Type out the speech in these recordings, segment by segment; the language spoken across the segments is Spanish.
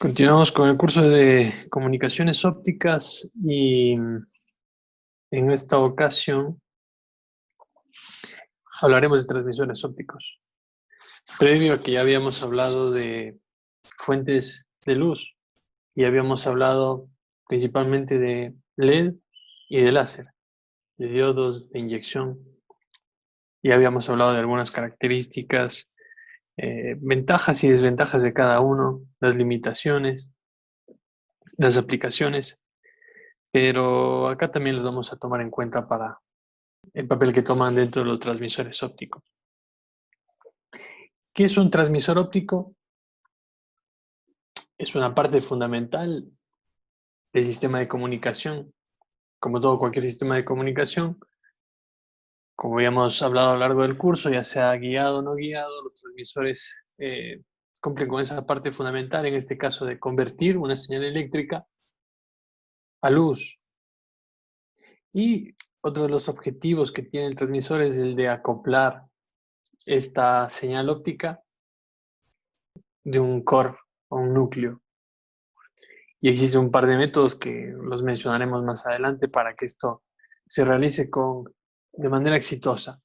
Continuamos con el curso de comunicaciones ópticas y en esta ocasión hablaremos de transmisores ópticos. Previo a que ya habíamos hablado de fuentes de luz y habíamos hablado principalmente de LED y de láser, de diodos de inyección. Y habíamos hablado de algunas características, ventajas y desventajas de cada uno, las limitaciones, las aplicaciones. Pero acá también los vamos a tomar en cuenta para el papel que toman dentro de los transmisores ópticos. ¿Qué es un transmisor óptico? Es una parte fundamental del sistema de comunicación. Como todo cualquier sistema de comunicación, como habíamos hablado a lo largo del curso, ya sea guiado o no guiado, los transmisores cumplen con esa parte fundamental, en este caso de convertir una señal eléctrica a luz. Y otro de los objetivos que tiene el transmisor es el de acoplar esta señal óptica de un core o un núcleo. Y existe un par de métodos que los mencionaremos más adelante para que esto se realice de manera exitosa.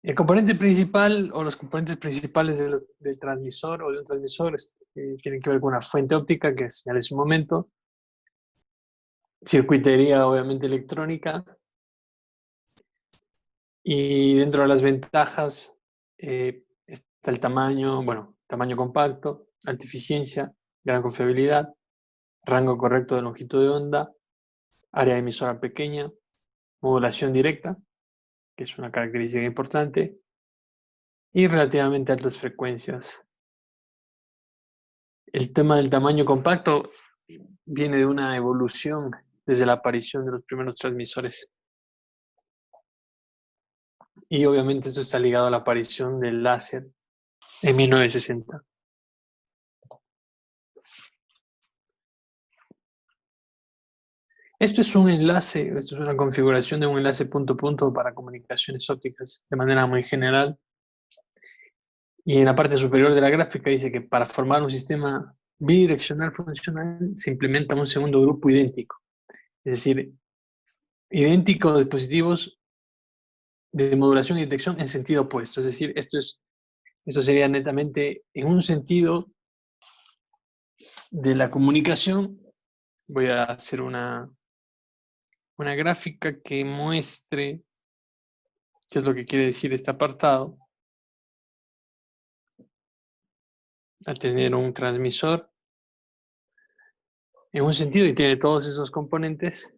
El componente principal o los componentes principales del transmisor o de un transmisor tienen que ver con una fuente óptica, que señalé hace un momento, circuitería obviamente electrónica, y dentro de las ventajas está el tamaño, tamaño compacto, alta eficiencia, gran confiabilidad, rango correcto de longitud de onda, área emisora pequeña, modulación directa, que es una característica importante, y relativamente altas frecuencias. El tema del tamaño compacto viene de una evolución desde la aparición de los primeros transmisores. Y obviamente esto está ligado a la aparición del láser en 1960. Esto es un enlace, esto es una configuración de un enlace punto-punto para comunicaciones ópticas de manera muy general. Y en la parte superior de la gráfica dice que para formar un sistema bidireccional funcional se implementa un segundo grupo idéntico. Es decir, idénticos dispositivos de modulación y detección en sentido opuesto. Es decir, esto sería netamente en un sentido de la comunicación. Voy a hacer una gráfica que muestre qué es lo que quiere decir este apartado. Al tener un transmisor en un sentido y tiene todos esos componentes,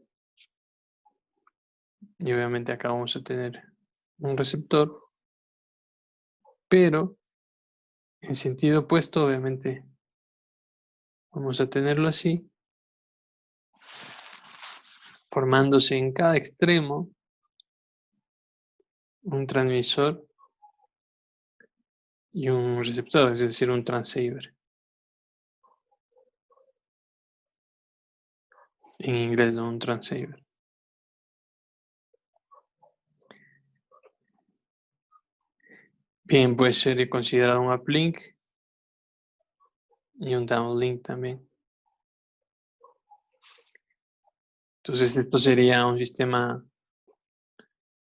y obviamente acá vamos a tener un receptor, pero en sentido opuesto obviamente vamos a tenerlo así, formándose en cada extremo un transmisor y un receptor, es decir, un transceiver. En inglés, no, un transceiver. Bien, puede ser considerado un uplink y un downlink también. Entonces esto sería un sistema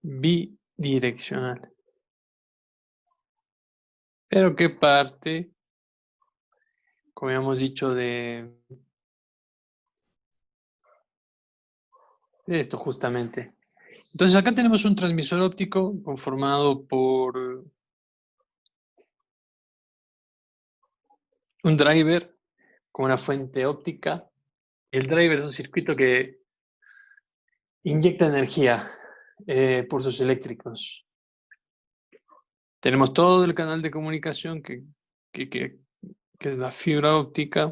bidireccional. Pero ¿qué parte, como habíamos dicho, de esto justamente? Entonces acá tenemos un transmisor óptico conformado por un driver con una fuente óptica. El driver es un circuito que inyecta energía por sus eléctricos. Tenemos todo el canal de comunicación que es la fibra óptica.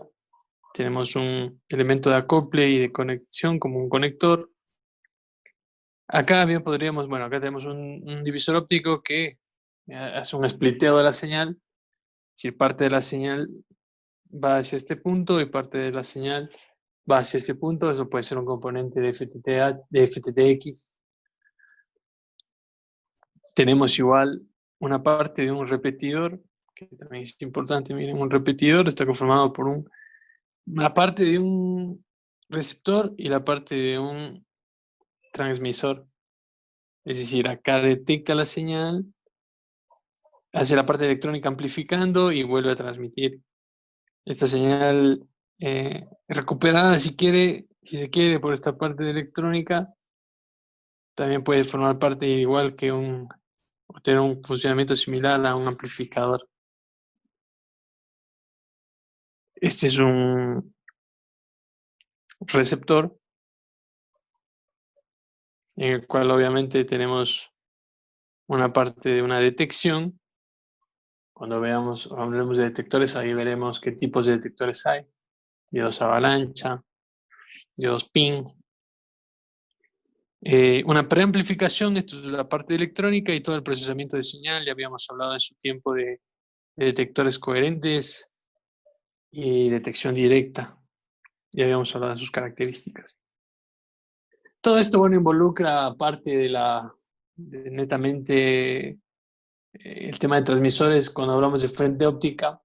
Tenemos un elemento de acople y de conexión como un conector. Acá bien podríamos, acá tenemos un divisor óptico que hace un spliteo de la señal. Si parte de la señal va hacia este punto y parte de la señal va hacia este punto, eso puede ser un componente de FTTX. Tenemos igual una parte de un repetidor que también es importante. Miren, un repetidor está conformado por una parte de un receptor y la parte de un transmisor. Es decir, acá detecta la señal, hace la parte electrónica amplificando y vuelve a transmitir. Esta señal recuperada, si se quiere, por esta parte de electrónica, también puede formar parte igual que o tener un funcionamiento similar a un amplificador. Este es un receptor en el cual obviamente tenemos una parte de una detección. Cuando hablemos de detectores, ahí veremos qué tipos de detectores hay. Diodos avalancha, diodos PIN. Una preamplificación, esto es la parte electrónica y todo el procesamiento de señal. Ya habíamos hablado en su tiempo de detectores coherentes y detección directa. Ya habíamos hablado de sus características. Todo esto, bueno, involucra parte de netamente el tema de transmisores. Cuando hablamos de fuente óptica,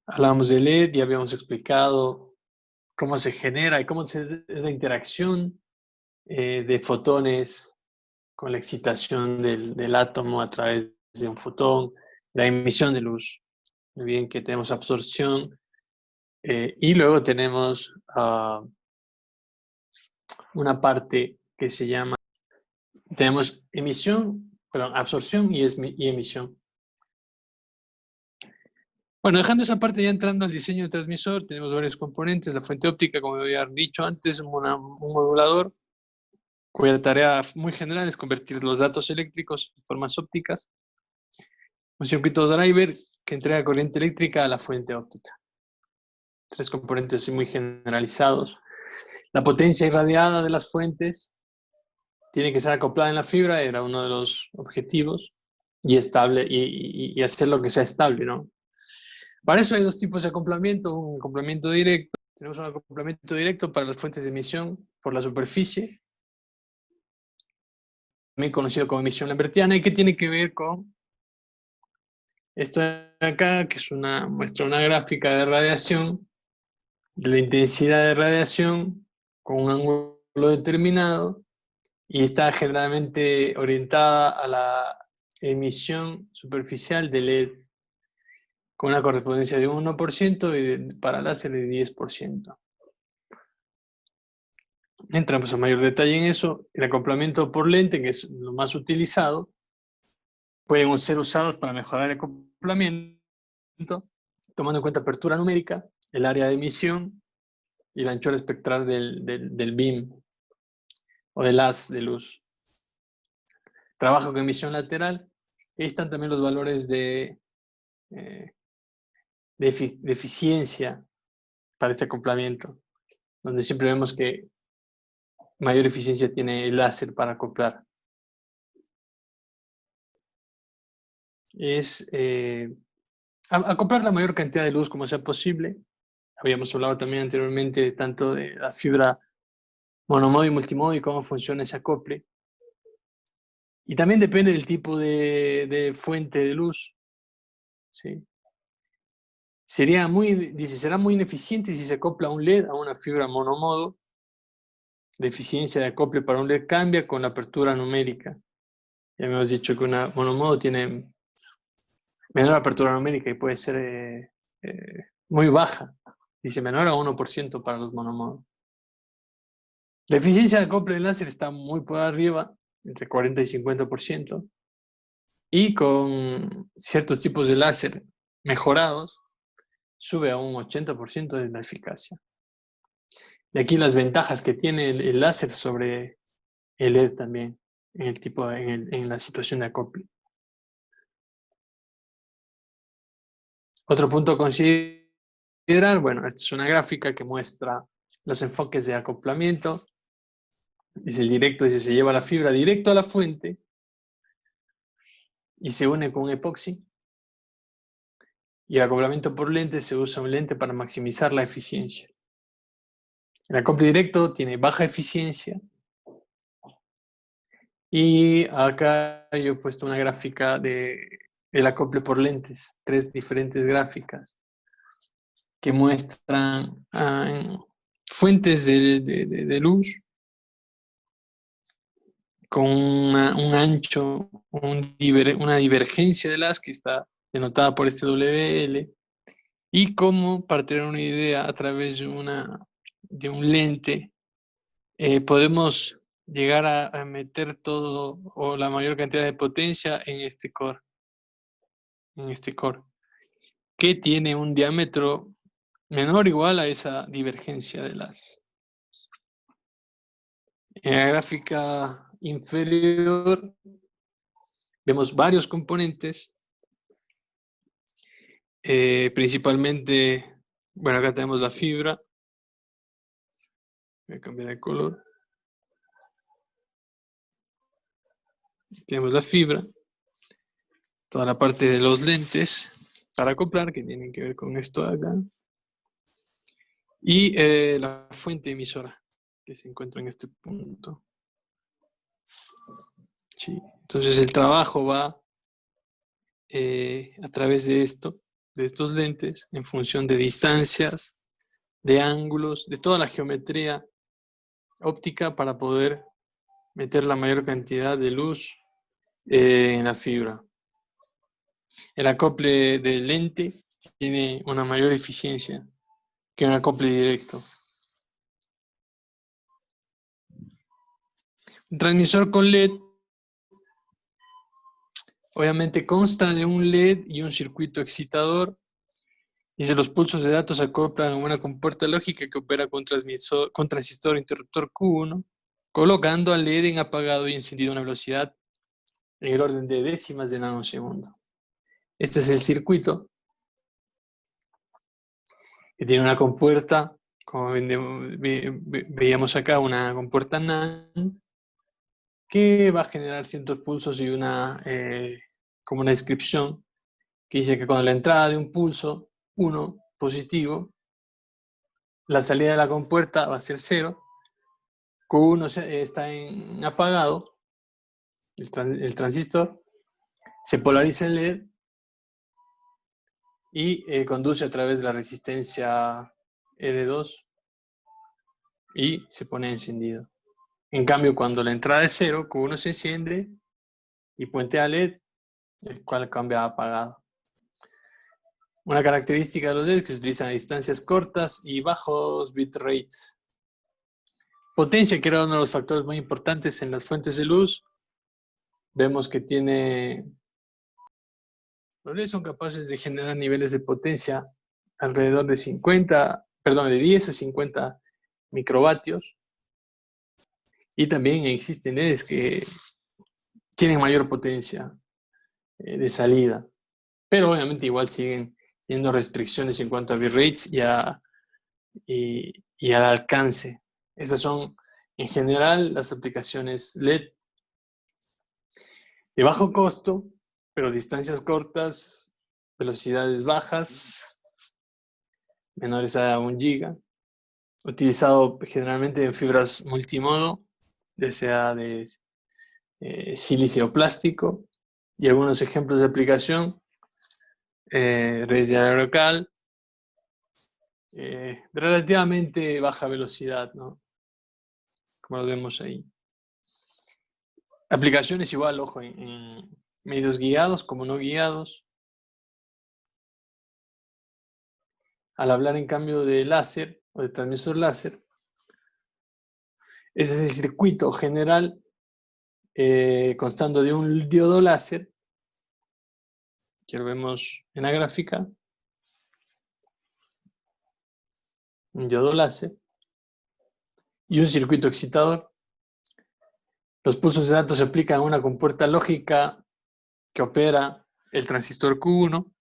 hablábamos de LED y habíamos explicado cómo se genera y cómo es la interacción de fotones con la excitación del átomo a través de un fotón, la emisión de luz. Muy bien, que tenemos absorción y luego tenemos una parte que se llama, tenemos absorción y emisión. Bueno, dejando esa parte, ya entrando al diseño del transmisor, tenemos varios componentes. La fuente óptica, como había dicho antes, un modulador cuya tarea muy general es convertir los datos eléctricos en formas ópticas. Un circuito driver que entrega corriente eléctrica a la fuente óptica. Tres componentes muy generalizados. La potencia irradiada de las fuentes tiene que ser acoplada en la fibra, era uno de los objetivos, y estable, y hacer lo que sea estable, ¿no? Para eso hay dos tipos de acoplamiento, un acoplamiento directo. Tenemos un acoplamiento directo para las fuentes de emisión por la superficie, también conocido como emisión lambertiana, y que tiene que ver con esto de acá, que muestra una gráfica de radiación, de la intensidad de radiación con un ángulo determinado, y está generalmente orientada a la emisión superficial de LED, con una correspondencia de un 1% y para láser de 10%. Entramos a mayor detalle en eso. El acoplamiento por lente, que es lo más utilizado, pueden ser usados para mejorar el acoplamiento, tomando en cuenta apertura numérica, el área de emisión y la anchura espectral del beam o del haz de luz. Trabajo con emisión lateral. Ahí están también los valores de eficiencia para este acoplamiento, donde siempre vemos que mayor eficiencia tiene el láser para acoplar. Es acoplar la mayor cantidad de luz como sea posible. Habíamos hablado también anteriormente tanto de la fibra monomodo y multimodo y cómo funciona ese acople. Y también depende del tipo de fuente de luz. ¿Sí? Será muy ineficiente si se acopla un LED a una fibra monomodo. La eficiencia de acople para un LED cambia con la apertura numérica. Ya hemos dicho que una monomodo tiene menor apertura numérica y puede ser muy baja. Dice menor a 1% para los monomodos. La eficiencia de acople de láser está muy por arriba, entre 40 y 50%. Y con ciertos tipos de láser mejorados, sube a un 80% de la eficacia. Y aquí las ventajas que tiene el láser sobre el LED también, en la situación de acople. Otro punto a considerar, bueno, esta es una gráfica que muestra los enfoques de acoplamiento. Dice el directo, dice se lleva la fibra directo a la fuente y se une con un epoxi. Y el acoplamiento por lente se usa un lente para maximizar la eficiencia. El acople directo tiene baja eficiencia. Y acá yo he puesto una gráfica de el acople por lentes, 3 diferentes gráficas que muestran fuentes de luz con un ancho, una divergencia de las que está denotada por este WL, y cómo, para tener una idea, a través de un lente, podemos llegar a meter todo o la mayor cantidad de potencia en este core, que tiene un diámetro menor o igual a esa divergencia de las. En la gráfica inferior vemos varios componentes, principalmente, bueno, acá tenemos la fibra. Voy a cambiar de color. Tenemos la fibra, toda la parte de los lentes para acoplar, que tienen que ver con esto de acá, y la fuente emisora, que se encuentra en este punto. Sí. Entonces el trabajo va a través de estos lentes, en función de distancias, de ángulos, de toda la geometría óptica para poder meter la mayor cantidad de luz en la fibra. El acople de lente tiene una mayor eficiencia que un acople directo. Un transmisor con LED obviamente consta de un LED y un circuito excitador, y si los pulsos de datos se acoplan a una compuerta lógica que opera con transistor interruptor Q1, colocando al LED en apagado y encendido a una velocidad en el orden de décimas de nanosegundo. Este es el circuito, que tiene una compuerta, como veíamos acá, una compuerta NAND, que va a generar ciertos pulsos y como una descripción que dice que cuando la entrada de un pulso 1 positivo, la salida de la compuerta va a ser 0, Q1 está en apagado, el transistor, se polariza el LED y conduce a través de la resistencia L2 y se pone encendido. En cambio, cuando la entrada es 0, Q1 se enciende y puentea LED, el cual cambia a apagado. Una característica de los LEDs que se utilizan a distancias cortas y bajos bitrates. Potencia, que era uno de los factores muy importantes en las fuentes de luz. Vemos que los LEDs son capaces de generar niveles de potencia alrededor de 10 a 50 microvatios. Y también existen LEDs que tienen mayor potencia de salida, pero obviamente igual siguen teniendo restricciones en cuanto a bitrates y al alcance. Estas son en general las aplicaciones LED de bajo costo, pero distancias cortas, velocidades bajas, menores a 1 giga, utilizado generalmente en fibras multimodo, ya sea de silicio o plástico, y algunos ejemplos de aplicación, redes de área local, de relativamente baja velocidad, ¿no? Como lo vemos ahí. Aplicaciones igual, ojo, en medios guiados como no guiados. Al hablar en cambio de láser o de transmisor láser, ese es el circuito general constando de un diodo láser, que lo vemos en la gráfica, un diodo láser, y un circuito excitador. Los pulsos de datos se aplican a una compuerta lógica que opera el transistor Q1,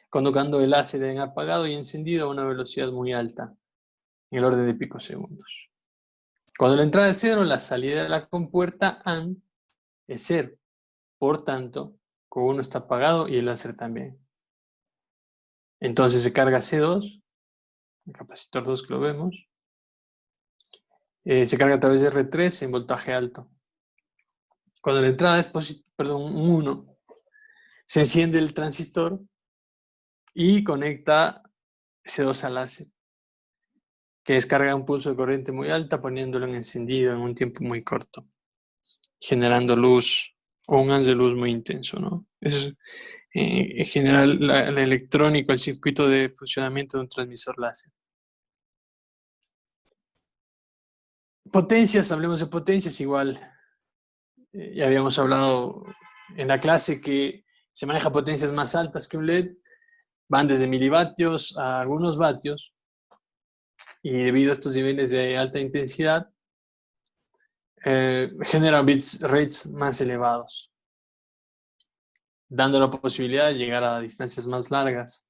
colocando el láser en apagado y encendido a una velocidad muy alta, en el orden de picosegundos. Cuando la entrada es 0, la salida de la compuerta AND es 0. Por tanto, Q1 está apagado y el láser también. Entonces se carga C2, el capacitor 2 que lo vemos. Se carga a través de R3 en voltaje alto. Cuando la entrada es 1, Se enciende el transistor y conecta C2 al láser, que descarga un pulso de corriente muy alta poniéndolo en encendido en un tiempo muy corto, generando luz o un haz de luz muy intenso, ¿no? Eso es en general la electrónica, el circuito de funcionamiento de un transmisor láser. Potencias, hablemos de potencias, igual ya habíamos hablado en la clase que se maneja potencias más altas que un LED, van desde milivatios a algunos vatios, y debido a estos niveles de alta intensidad, genera bits rates más elevados, dando la posibilidad de llegar a distancias más largas,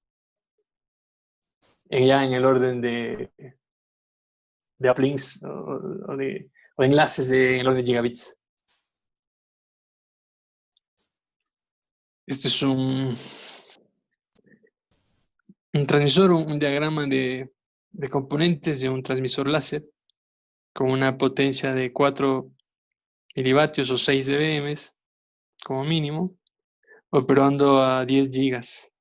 ya en el orden de uplinks o enlaces en el orden de gigabits. Este es un transmisor, un diagrama de componentes de un transmisor láser con una potencia de 4 milivatios o 6 dBm como mínimo, operando a 10 gigas.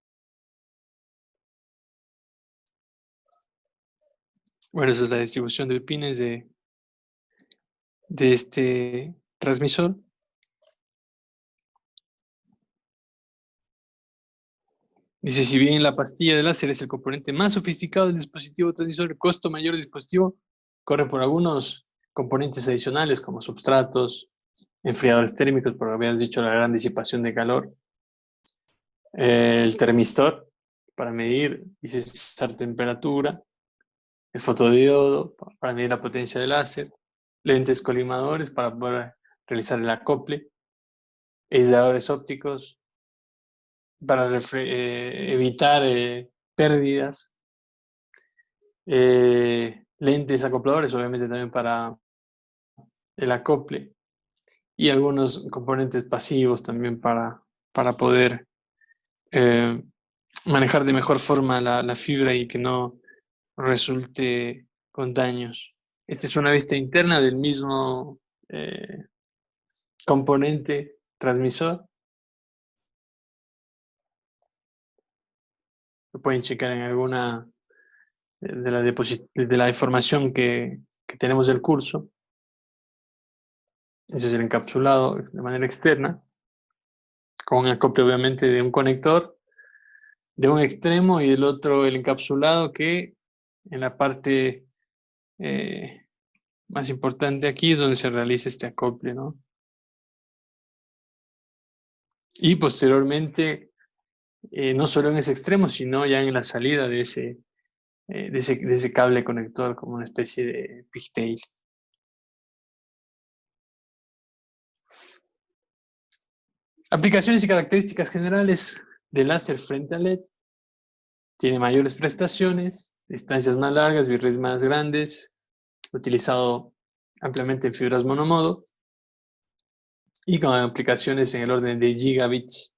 Bueno, esa es la distribución de pines de este transmisor. Dice, si bien la pastilla de láser es el componente más sofisticado del dispositivo transmisor, el costo mayor del dispositivo corre por algunos componentes adicionales como substratos, enfriadores térmicos, porque habíamos dicho la gran disipación de calor, el termistor para medir y cesar temperatura, el fotodiodo para medir la potencia del láser, lentes colimadores para poder realizar el acople, aisladores ópticos para evitar pérdidas, lentes acopladores obviamente también para el acople, y algunos componentes pasivos también para poder manejar de mejor forma la fibra y que no resulte con daños. Esta es una vista interna del mismo componente transmisor. Lo pueden checar en alguna de la información que tenemos del curso. Ese es el encapsulado de manera externa, con un acople obviamente de un conector de un extremo y el otro el encapsulado, que en la parte más importante aquí es donde se realiza este acople, ¿no? Y posteriormente, no solo en ese extremo, sino ya en la salida de ese cable conector, como una especie de pigtail. Aplicaciones y características generales del láser frente al LED. Tiene mayores prestaciones, distancias más largas, bitrates más grandes, utilizado ampliamente en fibras monomodo y con aplicaciones en el orden de gigabits.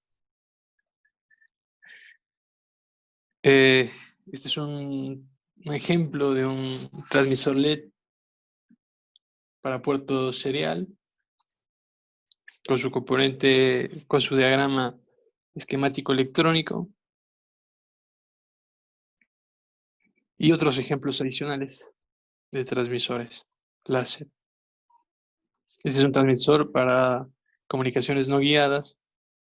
Este es un ejemplo de un transmisor LED para puerto serial con su componente, con su diagrama esquemático electrónico y otros ejemplos adicionales de transmisores láser. Este es un transmisor para comunicaciones no guiadas,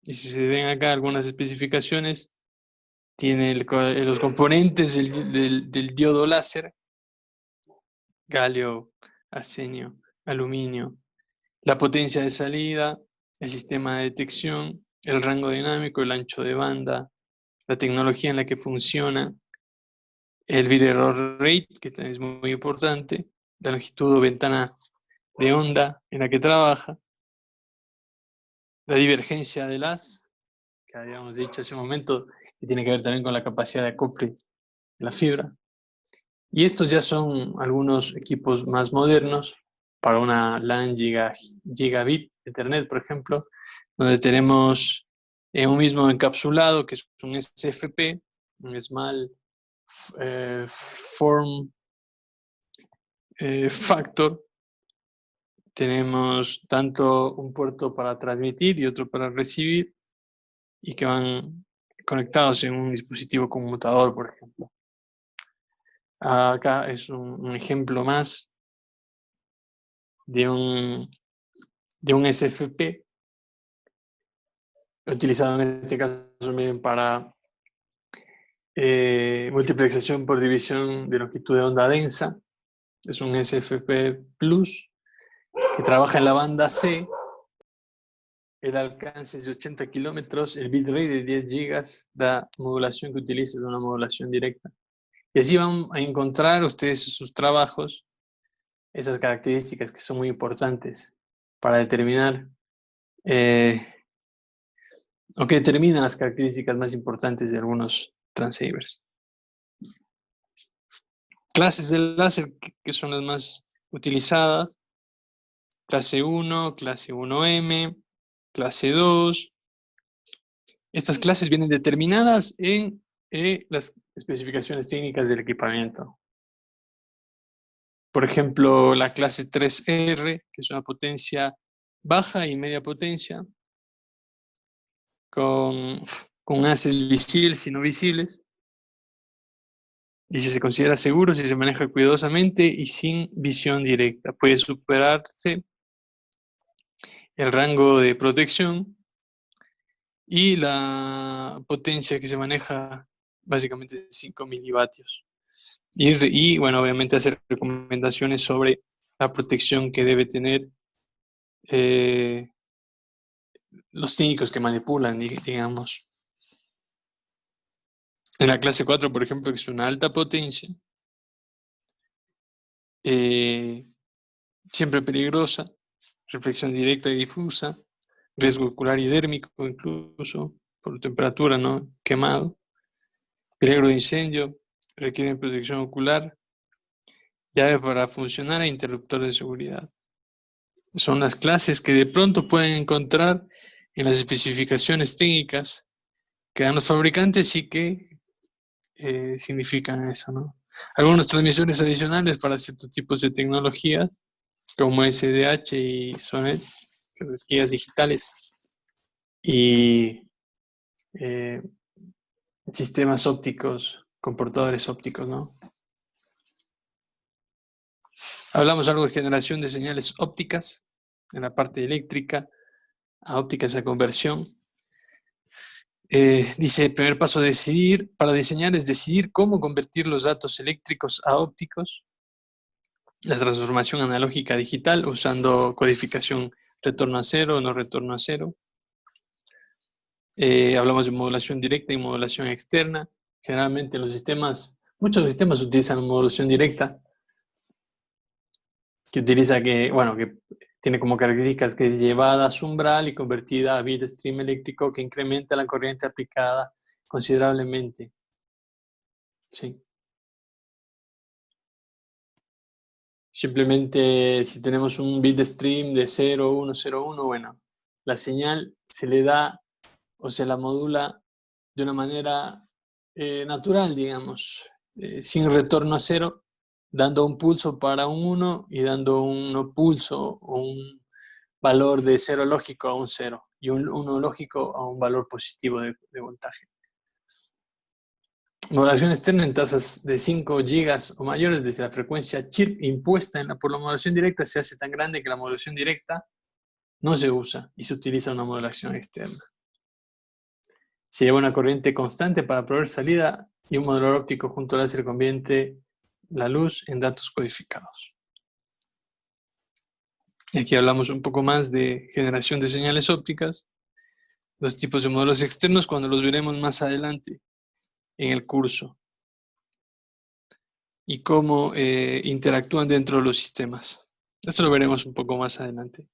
y si se ven acá algunas especificaciones, tiene los componentes del diodo láser: galio, arsenio, aluminio, la potencia de salida, el sistema de detección, el rango dinámico, el ancho de banda, la tecnología en la que funciona, el bit error rate, que también es muy importante, la longitud o ventana de onda en la que trabaja, la divergencia del haz, que habíamos dicho hace un momento, que tiene que ver también con la capacidad de acople de la fibra. Y estos ya son algunos equipos más modernos para una LAN gigabit Ethernet, por ejemplo, donde tenemos un mismo encapsulado, que es un SFP, un Small Form Factor. Tenemos tanto un puerto para transmitir y otro para recibir, y que van conectados en un dispositivo conmutador, por ejemplo. Acá es un ejemplo más de un SFP utilizado en este caso, miren, para multiplexación por división de longitud de onda densa. Es un SFP Plus que trabaja en la banda C. El alcance es de 80 kilómetros, el bitrate de 10 gigas, la modulación que utiliza es una modulación directa. Y así van a encontrar ustedes en sus trabajos esas características que son muy importantes para determinar o que determinan las características más importantes de algunos transceivers. Clases del láser que son las más utilizadas: clase 1, clase 1M, clase 2. Estas clases vienen determinadas en las especificaciones técnicas del equipamiento. Por ejemplo, la clase 3R, que es una potencia baja y media potencia, con haces visibles y no visibles. Y si se considera seguro, si se maneja cuidadosamente y sin visión directa, puede superarse el rango de protección y la potencia que se maneja básicamente es 5 milivatios. Y bueno, obviamente hacer recomendaciones sobre la protección que debe tener los técnicos que manipulan, digamos. En la clase 4, por ejemplo, que es una alta potencia, siempre peligrosa, reflexión directa y difusa, riesgo ocular y dérmico incluso, por temperatura, ¿no? Quemado, peligro de incendio, requiere protección ocular, llave para funcionar e interruptor de seguridad. Son las clases que de pronto pueden encontrar en las especificaciones técnicas que dan los fabricantes y que significan eso, ¿no? Algunos transmisores adicionales para ciertos tipos de tecnología, como SDH y SONET, guías digitales, y sistemas ópticos, comportadores ópticos, ¿no? Hablamos algo de generación de señales ópticas en la parte eléctrica, a ópticas a conversión. Dice, el primer paso para diseñar es decidir cómo convertir los datos eléctricos a ópticos. La transformación analógica a digital usando codificación retorno a cero o no retorno a cero. Hablamos de modulación directa y modulación externa. Generalmente muchos sistemas utilizan modulación directa, que tiene como características que es llevada a su umbral y convertida a bit stream eléctrico que incrementa la corriente aplicada considerablemente. Sí. Simplemente si tenemos un bit stream de 0, 1, 0, 1, bueno, la señal se le da o se la modula de una manera natural, digamos, sin retorno a cero, dando un pulso para un 1 y dando un pulso o un valor de 0 lógico a un 0 y un 1 lógico a un valor positivo de voltaje. Modulación externa en tasas de 5 gigas o mayores desde la frecuencia chirp impuesta por la modulación directa se hace tan grande que la modulación directa no se usa y se utiliza una modulación externa. Se lleva una corriente constante para proveer salida y un modulador óptico junto al láser convierte la luz en datos codificados. Y aquí hablamos un poco más de generación de señales ópticas, los tipos de modelos externos cuando los veremos más adelante en el curso y cómo interactúan dentro de los sistemas. Esto lo veremos un poco más adelante.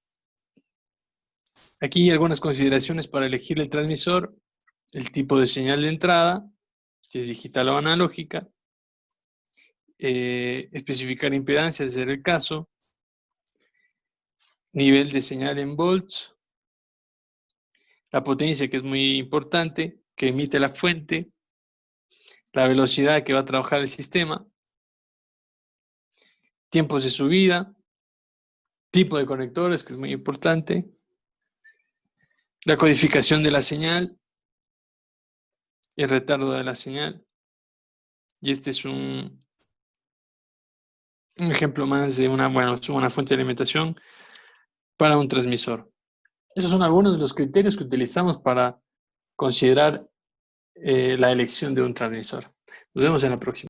Aquí algunas consideraciones para elegir el transmisor, el tipo de señal de entrada, si es digital o analógica, especificar impedancias, si es el caso, nivel de señal en volts, la potencia, que es muy importante, que emite la fuente, la velocidad que va a trabajar el sistema, tiempos de subida, tipo de conectores, que es muy importante, la codificación de la señal, el retardo de la señal. Y este es un ejemplo más de una fuente de alimentación para un transmisor. Esos son algunos de los criterios que utilizamos para considerar la elección de un transmisor. Nos vemos en la próxima.